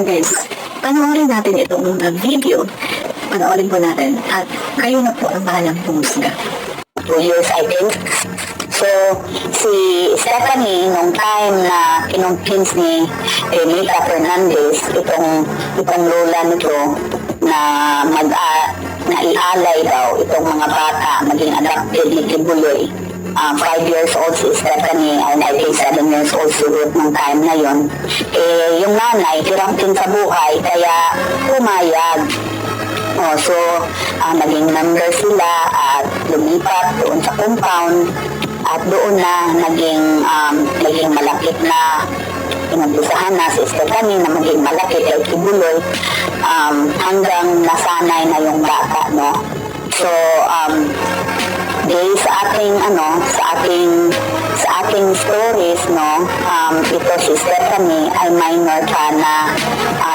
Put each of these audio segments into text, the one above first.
mga guys, panoorin natin itong video. Panoorin po natin at kayo na po ang bahalang pumusga. 2 years, I think. So, si Stephanie, nung time na kinumpins ni Renita Fernandez, itong lola nito na naialay daw itong mga bata, maging adopted ni Kibuloy. 5 years old si Stephanie, and I think 7 years old si Ruth nung time na yon. Yung nanay, hirap din sa buhay, kaya pumayag. So, naging member sila at lumipat doon sa compound at doon na naging malapit na inumpisahan na si Stephanie na maging malapit kay Kibuloy hanggang nasanay na yung bata, no? So, sa ating stories, no, ito si Stephanie ay minor ka na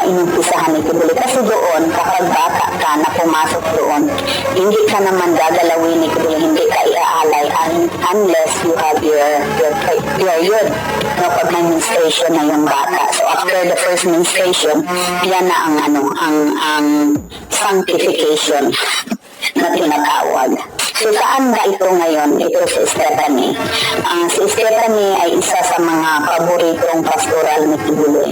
inumpisahan ni Kibuloy. Kasi doon, kapag bata ka na pumasok doon, hindi ka naman gagalawin ni Kibuloy, hindi ka iaalay unless you have your period, no, pag may menstruation na yung bata. So after the first menstruation, yan na ang sanctification na tinatawag. So saan ba ito ngayon? Ito si Stephanie. Si Stephanie ay isa sa mga paboritong pastoral ni Kibuloy.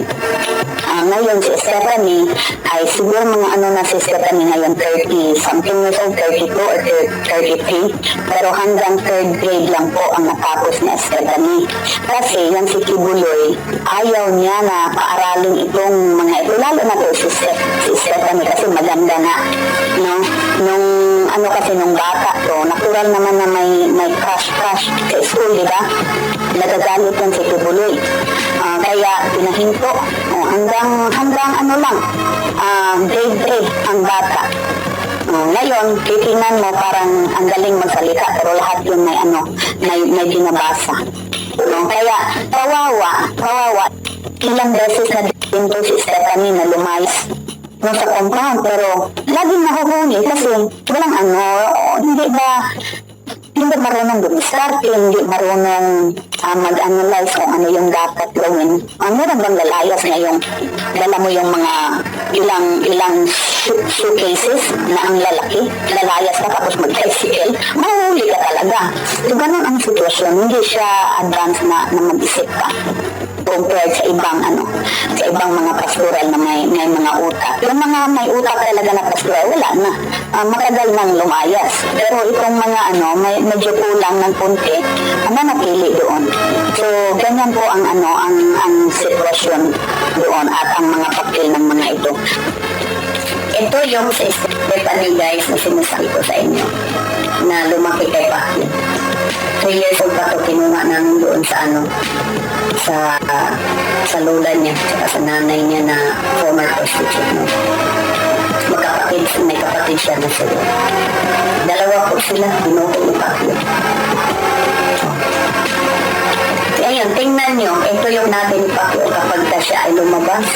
Ngayon si Stephanie ay siguro mga si Stephanie ngayon 30 something years old, 32 or 33, pero hanggang 3rd grade lang po ang natapos na Stephanie. Kasi yan si Kibuloy, ayaw niya na paaralin itong mga ito, lalo na to si Stephanie kasi maganda na, no? Nung bata to, natural naman na may crush sa school, di ba? Nagagalit yan si Kibuloy. Kaya pinahinto hanggang grade 3 ang bata. Ngayon, titingnan mo parang ang galing magsalita pero lahat yun may binabasa. Kaya kawawa. Ilang beses na din to si Stephanie na lumayas sa compound, pero laging nahuhuli kasi walang hindi ba marunong dumiskarte, hindi marunong mag-analyze kung ano yung dapat gawin. Meron bang lalayas na yung dala mo yung mga ilang suitcases na ang lalaki, lalayas ka tapos mag-tricycle, mahuli ka talaga. So ganun ang sitwasyon, hindi siya advanced na mag-isip ka compared sa ibang mga pastoral na may mga utak. Yung mga may utak talaga na pastoral, wala na. Matagal nang lumayas. Pero itong mga medyo kulang ng punti, nanatili doon. So, ganyan po ang sitwasyon doon at ang mga papel ng mga ito. Ito yung sa Stephanie, guys, na sinasabi ko sa inyo na lumaki kay Paki. 3 years old pa ito, kinuha namin doon sa lola niya at sa nanay niya na former prostitute, no? May kapatid siya na sila. Dalawa po sila, binuto ni Paki. Ayun, tingnan nyo, ito yung natin ni Paki kapag siya ay lumabas,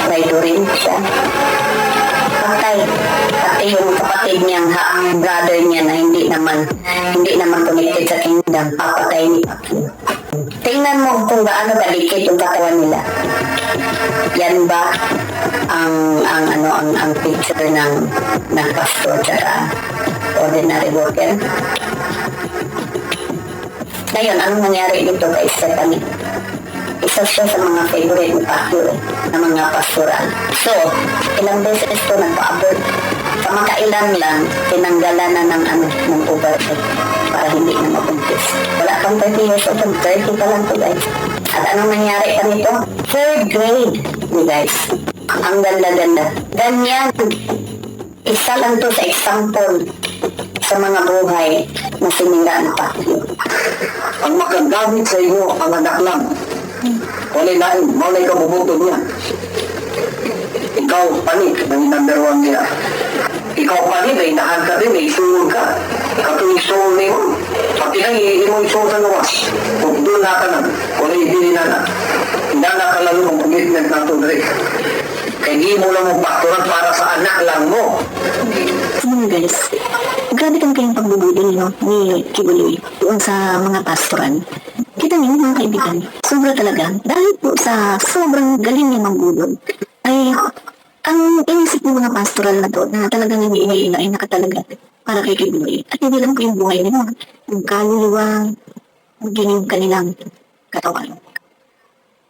rido rin siya. Patay. Pati yung kapatid niyang brother niya na hindi naman connected sa kingdom, papatay ni Paki. Tingnan mo kung gaano kadikit yung katawan nila. Yan ba ang picture ng pastor at ordinary worker? Ngayon, anong nangyari dito kay Stephanie? Isa siya sa mga favorite ni Pacquiao na mga pastoral. So, ilang beses ito nagpa-abort. Kamakailan lang, tinanggalan na ng puberty para hindi na mapuntis. Wala pang 30 years old, 30 pa lang to, guys. At anong nangyari pa nito? 3rd grade, guys. Ang ganda-ganda. Ganyan, isa lang to sa example sa mga buhay na sinira ng Pacquiao. Ang makagamit sa iyo, ang anak lang. Walay kabubuto niya. Ikaw, panik, ng number 1 niya. Ikaw, panik, may inahan ka rin, may isulong ka. Katuloy isulong na yun. Pati na iimong isulong sa luwas. Kung doon na ka na, kung ibili na. Hindi na ka lalo ng commitment na ito, Drake. Kaya di mo lang magpakturan para sa anak lang mo. Guys, grabe kayong pagbubudol, no, ni Kibuloy doon sa mga pastoran. Kita niyo mga kaibigan, sobra talaga. Dahil po sa sobrang galing niya magbudol, ay ang inisip ng mga pastoral na to na talagang hinihingi nila ay nakatalaga para kay Kibuloy. At hindi lang po yung buhay nila, yung kaluluwa, maging yung kanilang katawan.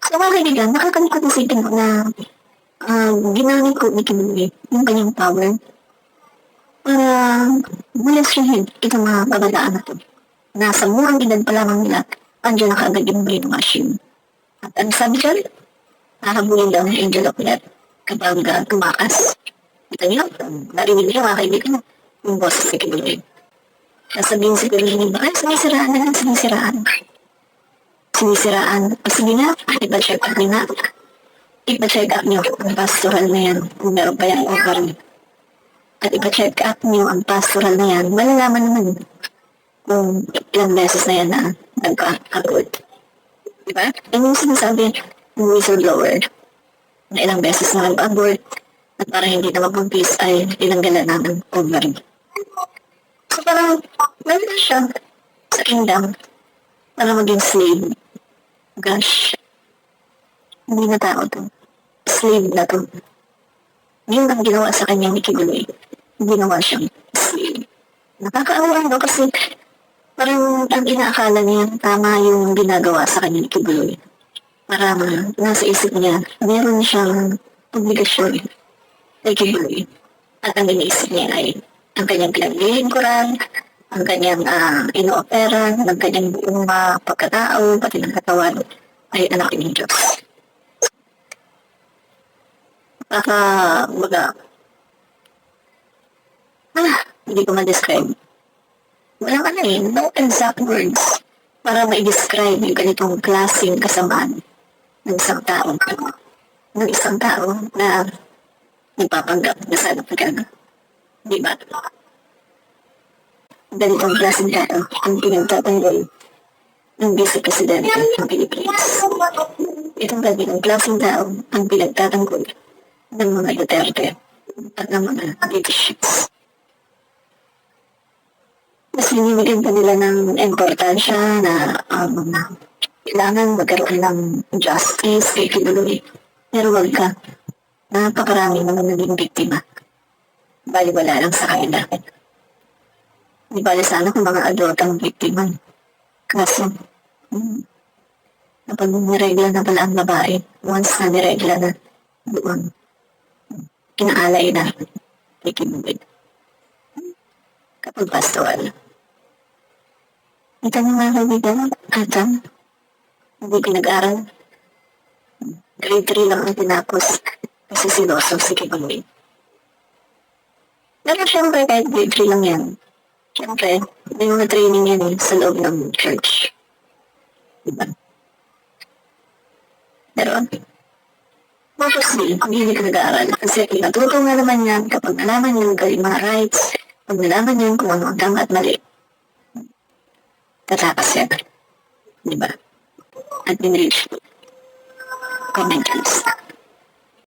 So mga kaibigan, nakakalikot isipin ko na ginamit ko ni Kibuloy yung kanyang power para bulasyahin itong mga kabataan na to. Nasa murang edad pa lamang nila, andyan na kaagad yung brainwashing. At ano sabi dyan? Nakabulin daw ng angel of death kapag tumakas. Ito niyo, narinig niyo mga kaibigan, yung boses ni Kibuloy. Sasabihin si Kibuloy, ay, sinisiraan na lang, sinisiraan. Sinisiraan. O sige na, ipa-check up niyo na. Ipa-check up niyo ang pastoral na yan, kung meron pa yan over. At ipa-check up niyo ang pastoral na yan, malalaman naman kung ilang beses na yan na nagka-abort. Diba? Yung sinasabi ng whistleblower, na ilang beses na nag-abort at para hindi na magbuntis ay tinanggalan na ng ovary. So parang meron siya sa kingdom para maging slave. Gosh, hindi na tao to. Slave na to. Yun ang ginawa sa kanya ni Kibuloy. Ginawa siyang slave. Nakakaawa no kasi parang ang inaakala niya tama yung ginagawa sa kanya ni Kibuloy. Parang nasa isip niya, meron siyang obligasyon kay Kibuloy. At ang iniisip niya ay ang kanyang pinaglilingkuran, ang kanyang inooperan, ang kanyang buong pagkatao, pati ng katawan ay anak ng Diyos. Hindi ko ma-describe. Walang no exact words para ma-describe yung ganitong klaseng kasamaan ng isang tao. Ng isang tao na nagpapanggap na sana pagkana. Di ba? Ganitong klaseng tao ang pinagtatanggol ng Vice Presidente ng Pilipinas. Itong ganitong klaseng tao ang pinagtatanggol ng mga Duterte at ng mga leaderships. Mas binibigyan pa nila ng importansya na kailangan magkaroon ng justice kay Kibuloy. Pero wag ka, napakarami naman naging biktima. Bali wala lang sa kanila. Di bali sana kung mga adultang biktima. Kaso, kapag niregla na pala ang babae, once na niregla na doon, kinaalay na kay Kibuloy. Kapag pastoral. Ito na mga kaibigan, hindi pinag-aral. Grade 3 lang ang tinapos kasi siloso si Kibuloy. Pero syempre kahit grade 3 lang yan, syempre may mga training yan sa loob ng church. Diba? Pero mostly, hindi ka nag-aaral kasi pinatuto nga naman yan kapag nalaman yung mga rights, pag nalaman niyo kung ano ang tama at mali, tatakas yan. Diba? At binreach. Commenters.